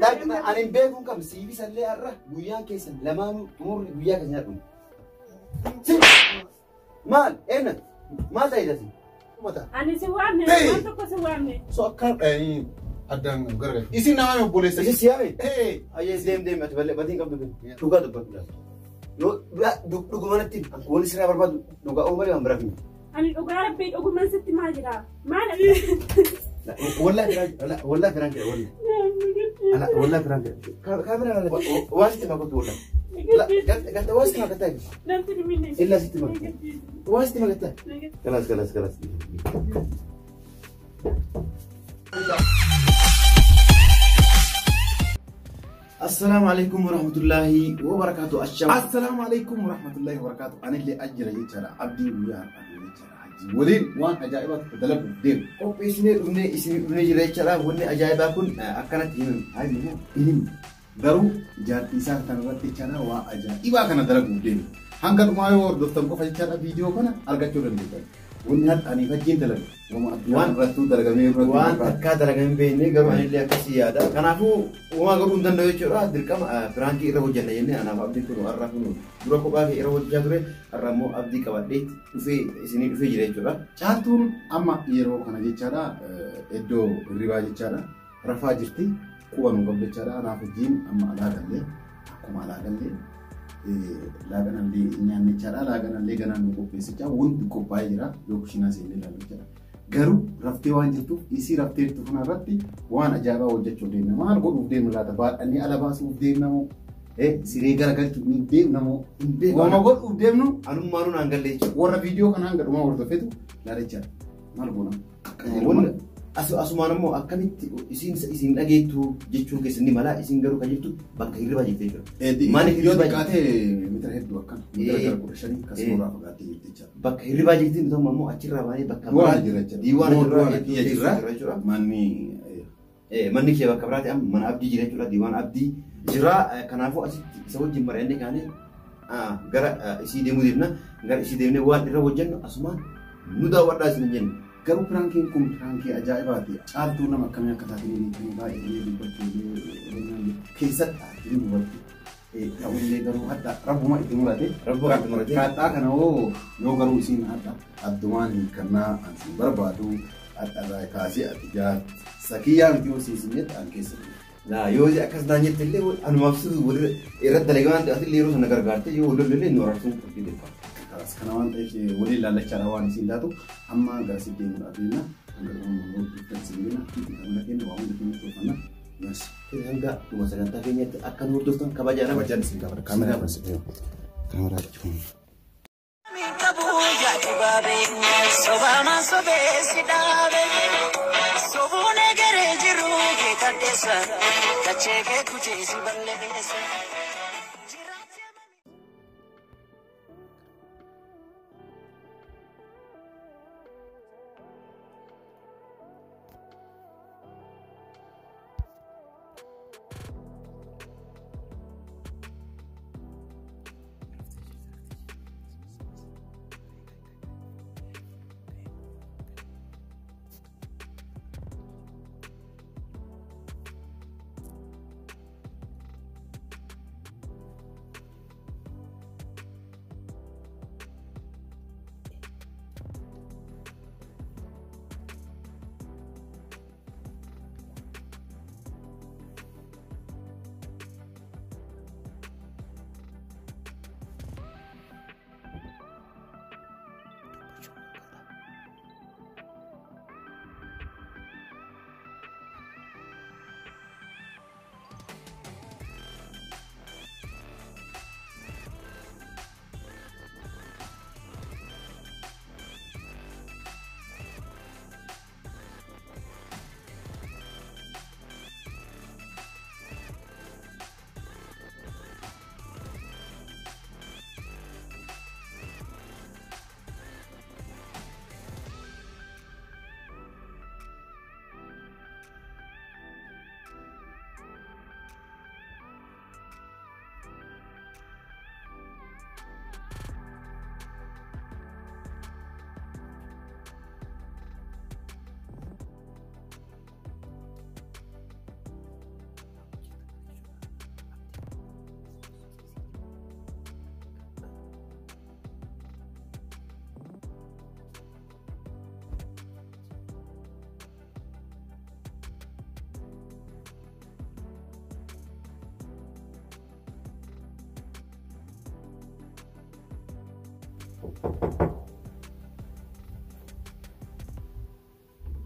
أنا بيكون كم سيبي سلة أرى ويا كيسن لما مر ويا كنياتهم مال إيه ما تايدتي متى أنا سوامني ما تبغى سوامني سكر أي أدم غير إيش نامه بوليس إيش سيامي إيه أيه ديم أتبلى بدين كم دبل توكا دبل لو دوك ما نتيم أقول سرنا برباد دوكا أول ما برافين أنا أقول بيت أقول من ست ما جرا ما لا والله فرانك لا والله فرانك كاميرا واسطة ما كنت ولا لا قلت واسطة ما كنت لا ترميني إلا ست ما واسطة ما كنت خلاص السلام عليكم ورحمة الله وبركاته السلام عليكم ورحمة الله وبركاته أنا اللي أجر يجرا عبدي ويا ولين وان أجائبات تدلب دين أو بيسني روني جرا يجرا وني أجائبكون أكنت هنا هاي منو إنهم درو جات إنسان تنورت يجرا وأجائبا كنا دلب دين هنگا ما يور دوستم کو فجر فيديو كنا أرجع تقولن كده ونهات أني فجين تلب وان رتو درجمي وان كادرجمي بيني قبل اللي كسيادة كنا هو وما قبل دندو يجرا دركم فرانكي إيره وجهنا يعني أنا ما أبدي كنو أرفنو دروكو باقي إيره وجهنا أرمو أبدي كواديت في جرا يجرا جاتون أما يرو كنا جيتشارا إدو رواج جيتشارا رفا جرتي كوانو قبل جيتشارا أنا فجين أما على قلة أكو على قلة lagan alli nyaanni chara lagan alli ganan nuko pesicha wundi ko bayira yokushina sele la chara garu rafte waan jirtu isi rafte tu funa ratti waan ajaba wajjacho deemna maal godhu deemna laata baadhani alabaasu deemna mo siree garagalchu ni deemna mo wama godhu deemnu anummaanu nangalle warra video kana hanga duma hordofetu laale chara maal gona asumaan immoo akkamitti isin dhageettu jechuu keessatti mala isin garuu kan jirtu bakka hirriba jettee jira. Maaliif hirriba qaatee mitira hedduu akkana mitira gara kudha shanii kasumarraa fagaatee jirti jecha. Bakka hirriba jettee bitama immoo achirraa baay'ee bakka waan jira jecha. Diiwaan irraa jira manni kee bakka biraati amma mana abdii jira jechuudha diiwaan abdii jira kanaafuu asitti isa wajjin mari'annee kaanee gara isii deemuu deemna gara isii deemnee waan irra hojjennu asumaan nu daawwadhaa isin jenna. Garu pranking kun pranking ajaa'ibati caaltuu nama akkamii akka taatee baay'ee dubbachuu keessatti dubbatti ta'ullee garuu hadda rabbuma itti murate kadhaa kana hoo yoo garuu isiin hadda addumaan kannaa ansi barbaadu hadda kaasee ati jaat sakiyyaa miti yoo siisinnetti an keessa la yoo akkas daanyetti illee anumaaf sirrii irratti dalagaan ati yeroo sana gargaarte yoo walillee nu raabsuun qophiidha. Kanawan wali lalacara wan sindatu amma gasi dinu adina anggar ngomong tersebut kita mungkin wang itu mana mas enggak cuma segala kayaknya akan urus kan kabajaran kabajaran sih kamera mas kamera cuma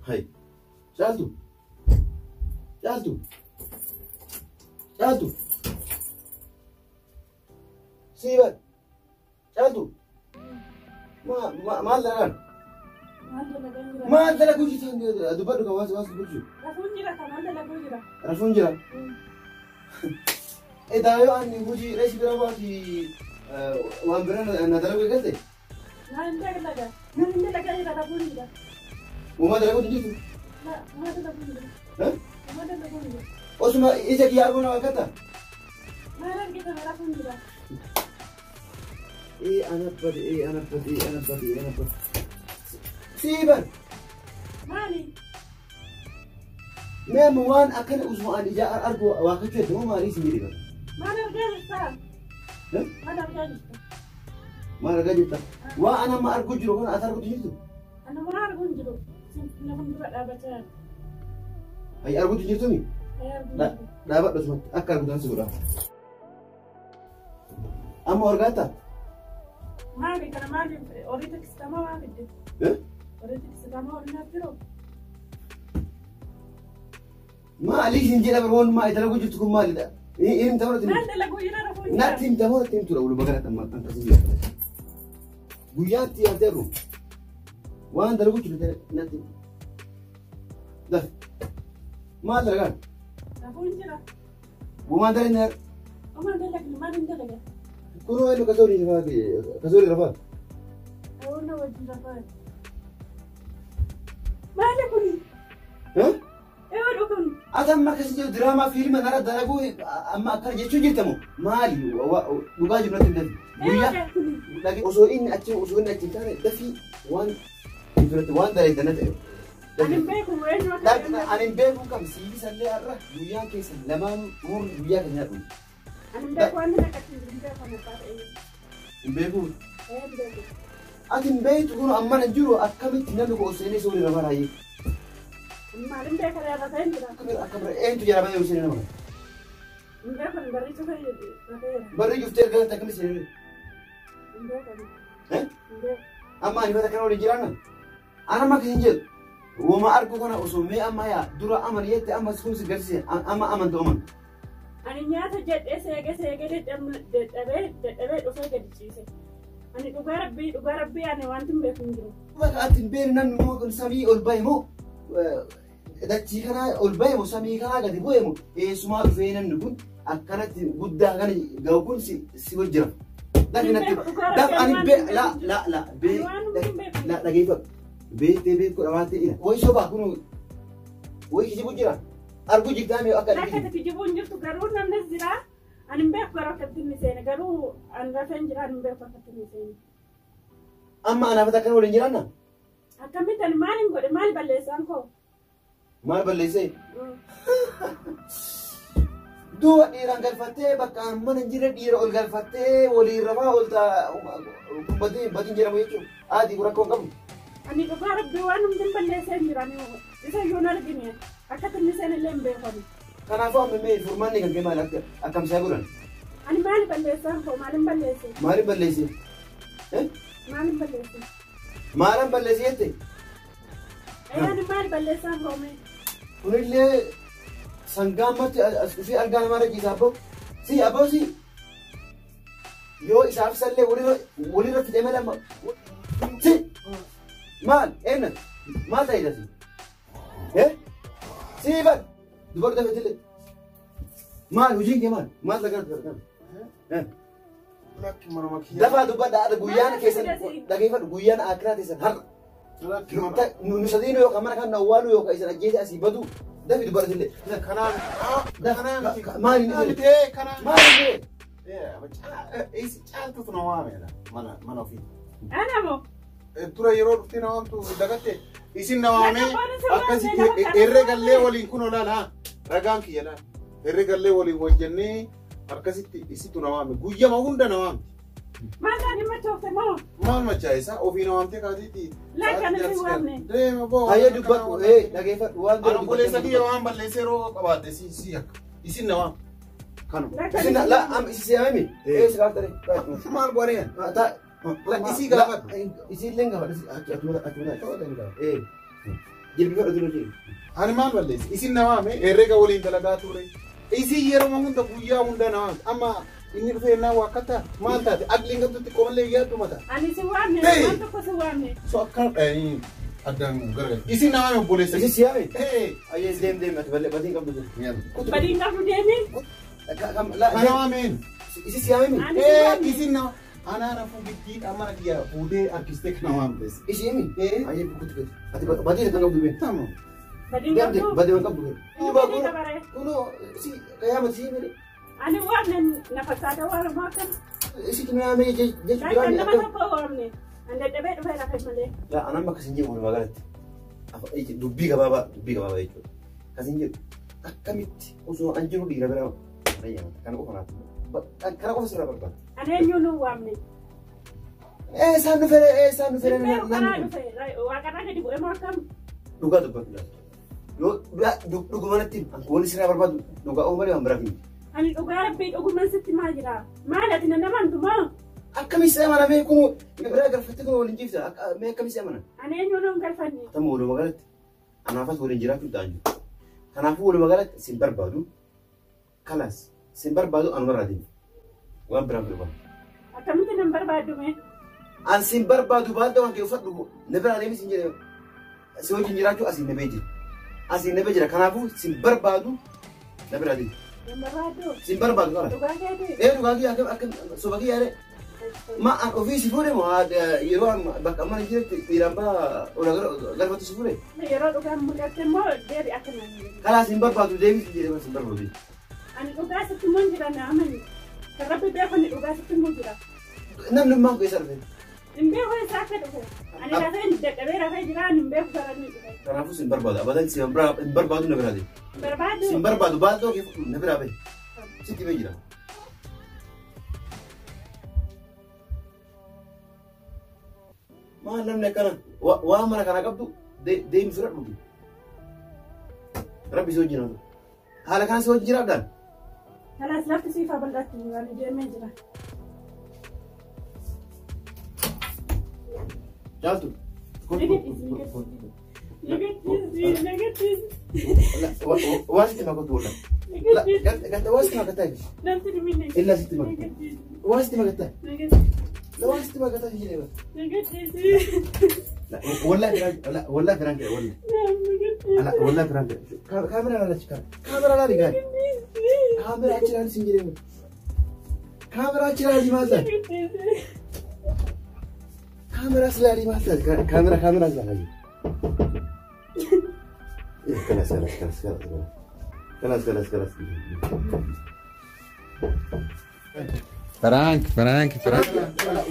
Hai. Caaltu. Caaltu. Caaltu. Siiban. Caaltu. Maal dalagaan? Maal dalaguu jirtan dubbadhu kan waas bulchu. Rafuun jira kan maal dalaguu jira. Rafuun jira. Daayoo ani hojii reessi bira baati waan bira na dalaguu galte. Naan dalaga. Naan dalaga jira rafuun jira. Uumaa dalaguu jirtu. Uumaa dalaguu jira. Uumaa dalaguu jira. Osuma ija kiyyaa arguu na wakkata. Maal argita rafuun jira. Anabbati. Siiban. Maali? Meema waan akkana usuma ani ija argu waakachuu hedduu maalii si miidhiga? Maal argaa jirta? Maal argaa jirta? Maal argaa jirta? Waa ana amma argu jiru kana ati arguutu jirtu? Ana maa arguun jiru? Nama dura dhaabachaa. Ayi arguutu jirtumi? Dhaabadhu asumatti akka arguutan si godha. Amma argaata? Maali kana maali horii tiksitamaa waan fidde? Horii tiksitamaa horii naaf jiruu? Maali hin jedha baroon maa dalaguu jirtu kun maalidha? Hin ta'u Naan dalaguu jira rafuu jira. Natti hin ta'u natti hin tura walumaa galatti amma akkasii jira. Guyyaatti yaadeeru waan dalaguu jirtu natti. Daf maal dalagaan? Rafuun jira. Uumaan dalagni Uumaan dalagni maal hin dalaga? kunoo elu kasoori rafaa. Oona wajjin rafaa. Maali kuni? Eewwadhu kun. Ati amma akkasii jiru diraamaa fiilma nara dalaguu amma akkana jechuun jirtamu maali dhugaa jiru natti hin dafi. Guyyaa osoo inni achi hin taane dafii waan dalagaa na ta'e. Ani hin beeku eenyu akka Ani hin beeku kam siibisallee har'a guyyaan keessan lamaan umurri guyyaa kan nyaadhu. ani hin beeku waan nana qaqqabsiisu hin beeku kan abbaa ta'e. Hin beeku. Hin beeku. Ati hin beektu kun amma na jiru akkamitti namni koo seenee soori rafaa raayee. Maal hin beekan irra ta'e jira. Akka bira eenyutu jala baay'ee seenee nama. Hin beekan barreessa ta'e. Barri juftee ergaa akkamitti seenee. Hin beekan. Hin beeku. Amma ani fata kana waliin jiraanna. Ana amma akka hin jedhu. Wama argu kana osoo mee amma yaa dura amani jette amma kun si garsiise amma amanta uuman. Ani nyaata jedhee seegee dadhabee dhufee gadi ciise. Ani dhugaa rabbii ani wanti hin beeku hin jiru. Bakka ati hin beekne namni moo samii ol bahe moo dachii kanaa ol bahe moo samii kanaa gadi bu'e moo eessumaa dhufee namni kun akkanatti guddaa kana ga'u kun si wajjira. Dafi natti ani dhageeffatu. Beekuu dhawaatee ila. Woy sobaa kun woy kijibu jira. Arguu jigdaame akka dhageeffatu. Akka kijibuun jirtu garuu namnis jira. Ani hin beeku garuu akkatti inni seene garuu ani rafeen jira ani hin beeku akkatti inni seene. Amma anaaf akkana waliin jiraanna? Akkamitti ani maal hin godhe maal balleessaan koo? Maal balleessee? Du'a dhiiraan galfattee bakka mana hin jirre dhiira ol galfattee waliin rafaa ooltaa batiin jedhamu jechuudha. Aatii rakkoo hin qabu. Ani dhugaa rabbii waan hundin balleessee hin jiran isa iyyuu hin argine akkatti inni seene illee hin beekani. Kanaafuu amma mee furmaanni kan kee maal akkamsaa godhan? Ani maali balleessaan koo maalin balleesse? Maalin balleesse? Maalin balleesse? Maalan balleesse jette? Ani maali balleessaan koo mee? Kunillee sangaa ammatti as dhufee argaa namaa rajiisa abboo. Abboo yoo isaaf sallee walirra fidee madama. Maal eenna maal ta'edasi? Siiban dubarri dafetillee maal hojiin kee maal lagaa dafaa dubbadha guyyaan keessan dhageeffadhu guyyaan akiraa keessan har'a nu sadiinu yookaan mana kan awwaalu yookaan isin ajjeese asii badu dafi dubbatillee maali caaltutu na waameedha mana ofii. Ana moo? Tura yeroo dhufti na waamtu dagatte isin na waamee akkasii herregallee waliin kun olaanaa ragaan kiyya laala herregallee waliin hojjennee akkasitti isitu na waame guyyama hunda na waamti. Maal taani machoofte moo? Maal machaa'isa ofii na waamtee kaatiitti. Lakkana si waamne. Deema boo. Hayyee dubbadhu dhageeffadhu waan godhu. Anamboleessa kiyya waan balleessee yeroo qabaatte si akka isin na waam. Kanuma. Isin la am isi siyaami. Si laaftare. Maal booreen? Isi gaafadhu. Isi illee gaafadhu. Jilbi fedha dura jiru. Ani maal balleessi? Isin na waame herrega waliin dalagaa ture. Isin yeroo hunda guyyaa hunda na waame. Amma inni dhufee naa waa akkata maal taate agliin qabdutti qomallee yaaddu mata. Ani si waamne waan tokko si waamne. So akka addaan gargar. Isin na waame obboleessa. Isi siyaame. Ayyee deem ati balle badii qabdu. Badii qabdu deemi. Kana waameen. Isi siyaame. Isin na ana rafu bitti amana dia fuudhee harkistee kana waamtes. Isi yemi. Ayyee kutu ati badii kan qabdu bee. Tamam. Badii qabdu. Badii qabdu bee. Kuno si kayaama si yemi. Ani waamne nafasaata waan maakan. Isi tunaame jechuudha. Kan nama tokko waamne. Ande dhibee dhufee lafa malee. Yaa anan bakka sin jedhu walumaa galatti. Dubbii gabaabaa jechuudha. Kasin jedhu akkamitti osoo an jiru dhiira bira kana qofa naaf. Kana qofa sirraa barbaada. Ani eenyuun waamne. Isaan dhufee Waaqarraa gadi bu'ee moo akkam? Dhugaa dubbatu. Yoo dhugumanatti wanti sirraa barbaadu dhugaa uumalee waan biraa fi. Ani dhugaa rabbii dhuguman sitti maal jira? Maal ati nan namaan tumaa? Akkamitti amana mee kun biraa galfatte kun waliin jiifta mee akkamitti amana? Ani eenyuun galfanne? Tamma walumaa galatti anaafas waliin jiraachuu ta'an jiru. Kanaafuu walumaa galatti sin barbaadu kalas sin barbaadu anumarraa deemu waan biraan barbaadu. Akkamitti nan barbaaddu mee? An sin barbaadu baadda waan kee uffadhu na biraa deemi sin jedhee si wajjin jiraachuu asiin nabee jira. Asiin nabee jira kanaafuu sin barbaadu na biraa deemu. Nan barbaaddu? Sin barbaadu qaba. Dhugaa keeti? Dhugaa kee akka soba kee yaadee. Ma an ofii si fuudhe moo yeroo bakka mana jiretti dhiiraan baa galfatu si fuudhe? Yeroo dhugaan mul'atte immoo deebi akka naan kalaas hin barbaadu deebii si jedhee sin barbaadu. Ani dhugaa sitti immoo jira na amani. Kan rabbi beeku ni dhugaa sitti immoo jira. Namni maa keessa dhufe? Hin beeku eessa akka dhufe? Ani rafee dadhabee rafee jira ani hin beeku gara ni dhufe. Kanaafuu sin barbaadu abadan sin barbaadu na biraa deemu. Barbaadu? Sin barbaadu baaduu kee na biraa bahe. Sitti bee jira. Maal namni akkana waan mana kana qabdu deemi fira dhugu. Rabbi si wajjin haatu. Haala kana si wajjin jiraadhaan. Kanaas lafti siifaa bal'aatti waan deemee jira. Jaaltu. Waan sitti makatu wala. Waan sitti makataa. Namti dhimmi. Illa sitti makataa. Waan sitti makataa. Waan sitti makataa hin jedhee. والله فرانك والله فرانك كاميرا لا تشكر كاميرا لا رجال كاميرا أشيلها سنجري كاميرا أشيلها دي مازال كاميرا سلالي مازال كاميرا سلالي خلاص فرانك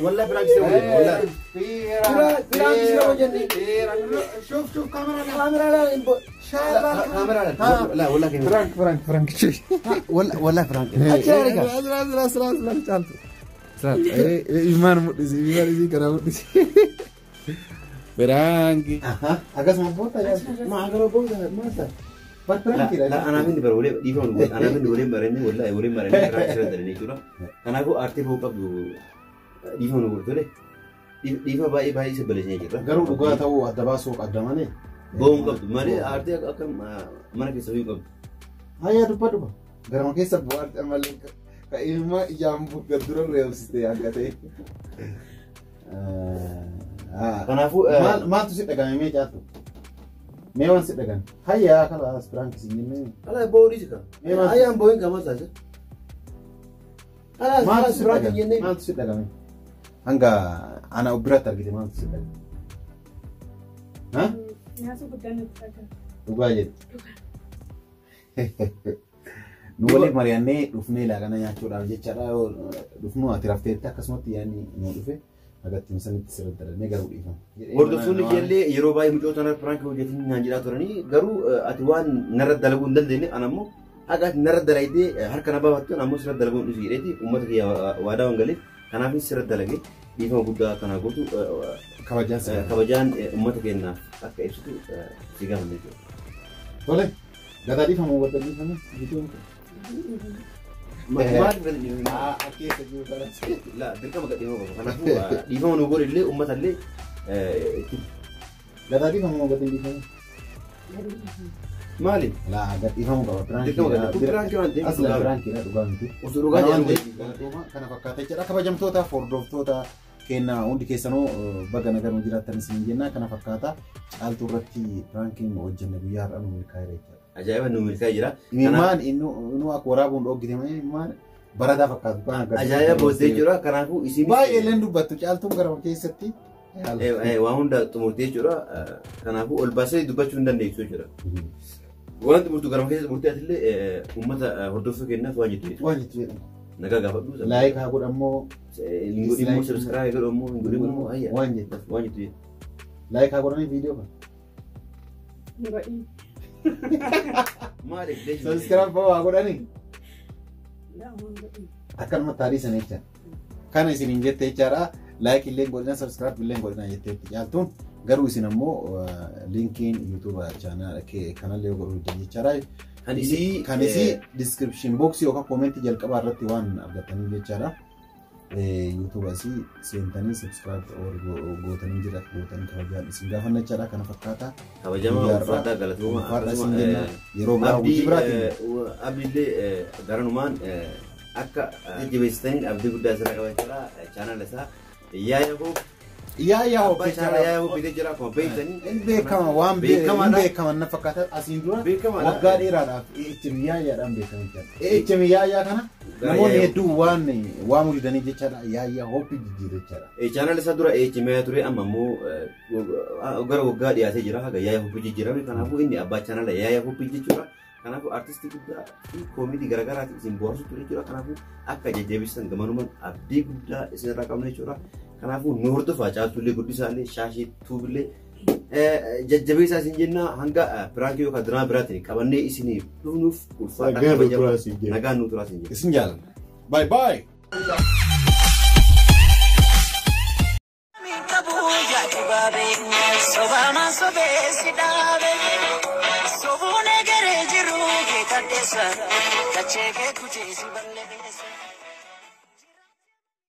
والله فرانك سوي والله فرانك سوي جنبي شوف كاميرا لا والله فرانك شوف والله فرانك إيمان مدرسي كنا مدرسي فرانك أقسم ما أقرب بوده ما صار لا أنا من برولي ديفون أنا من برولي مرني ولا برولي مرني كراش ردني كذا أنا أقول أرتي هو قبل ديفون نقول كذا ديفون باي سبلشني كذا قالوا بقى تو أدباسو قدامني بوم قبل مالي أرتي أكم mana كيسوي قبل هيا دبا قالوا كيس بوارد أمالك كإيما يامبو قدروا ريوسيتي أنكتي أنا فو ما تسيب أكمل مي جاتو ميوان سيد لكن هيا خلاص فرانك سيني أنا بوري سكان هيا أم بوين كمان ساجا خلاص فرانك يني ما تسيد لكن هنگا أنا أبرت أرجع ما تسيد لكن ها ناس بدنا نتفكر وقاعد نقولك مريانة رفني لكن يا شو رأيك شرا رفنو أترافت تكسمت يعني نقوله agatti misanatti sirriitti garuu dhiifama. Hordoftoonni keellee yeroo baay'ee mucoota na Firaank hojjetin naan jedhaa turanii garuu ati waan narra dalaguu hin dandeenye ana immoo akka ati narra dalagdee harka na baafattu ammoo sirra dalaguu hin dhiisu jedheeti uummata kiyya waadaa waan galeef kanaaf sirra dalagee dhiifama guddaa kana gootu kabajaan uummata keenyaaf akka ibsitu si gaafanne jechuudha. Tole gataa dhiifama wanta dhiifame Maal gadi dhiifama? Keessa jiru kanas. La dirqama gadi dhiifama qaba. Kanaafuu dhiifama nu godhe illee uummata illee Gataa dhiifamu gadi dhiifamu. maali? La gadi dhiifamu qaba. Dirqama gadi biraanki waan ta'eef Asla biraankiidha dhugaa miti. osoo dhugaa jedhamu Kana fakkaata jechuudha. Kabajamtootaaf hordoftoota kennaa hundi keessanuu baga nagaan jiraatan isin jenna. Kana fakkaata caaltuu irratti biraankiin hojjenne guyyaa har'a nu milkaa'eera jechuudha. ajaa'iba nu milkaa'ee jira. Imimmaan inni akka waraabuun dhoggite malee imimmaan baradaa fakkaatu. Ajaa'iba booddee jira. Kanaafuu isin baay'ee illee dubbattu caaltuun gara keessatti. waan hunda xumurtee jechuudha. Kanaafuu ol baasee dubbachuu hin dandeessu jechuudha. Waan xumurtu gara keessa xumurtee atillee uummata hordofuu kennaaf waan jettu jechuudha. Waan jettu jedhama. Nagaa gaafadhu. Laayik haa godhammoo. Linguu dhimmoo subscribe godhammoo hin godhammoo ayya. Waan jettu. Waan jettu jedhu. Laayik haa godhanii viidiyoo kana. Godhi. Maali? Subscribe haa godhanii. Daawan godhi. Akkanuma taarisan jecha. Kana isiniin jette jechaadha. Laayik illee godhina subscribe illee godhina jetteetti caaltuun garuu isin ammoo linkiin YouTube channel kanallee godhuu jechaadha. Kan isii description box yookaan comment jalqabaa irratti waan argatanii jechaadha. YouTube asii seentanii subscribe gootanii jira gootanii kabajaan isin gaafanna jechaadha. Kana fakkaata. Kabajamaa uffata galatooma. Yeroo biraa hojii biraatiin. Abdiillee garanumaan akka jajjabeessitanii abdii guddaa asirraa qabachuudha. Channel isaa yaayahoo. Yaayahoo channel yaayahoo bitee jira akkuma beektanii. Inni beekama waan beekama na fakkaata asiin dura waggaa dheeraadhaaf HM yaayaadhaan beekamu jechaadha. HM yaayaa kana namoonni hedduun waan waamuu didanii jechaadha. Yaayahoo jijjiirra jechaadha. Channel isaa dura HM yaayaa ture amma immoo gara waggaa dhiyaatee jira haga yaayahoo jijjiirame. Kanaafuu inni abbaa channel yaayahoo jechuudha. Kanaafuu artistii guddaa fi koomedii garaagaraatiin isin bohaarsu ture jechuudha. Kanaafuu akka jajjabeessan gamanumaan abdii guddaa isinirraa qabna jechuudha. Kanaafuu nu hordofaa caaltuullee guddisaallee shaashii tuubillee jajjabeessaa isin jenna hanga piraankii yookaan diraa biraatiin qabannee isiniif dhufnuuf ulfaadha kabajamaa nagaan nu turaa isin jenna. Isin jaalladha. Bye bye. Kacheke kuchezi balle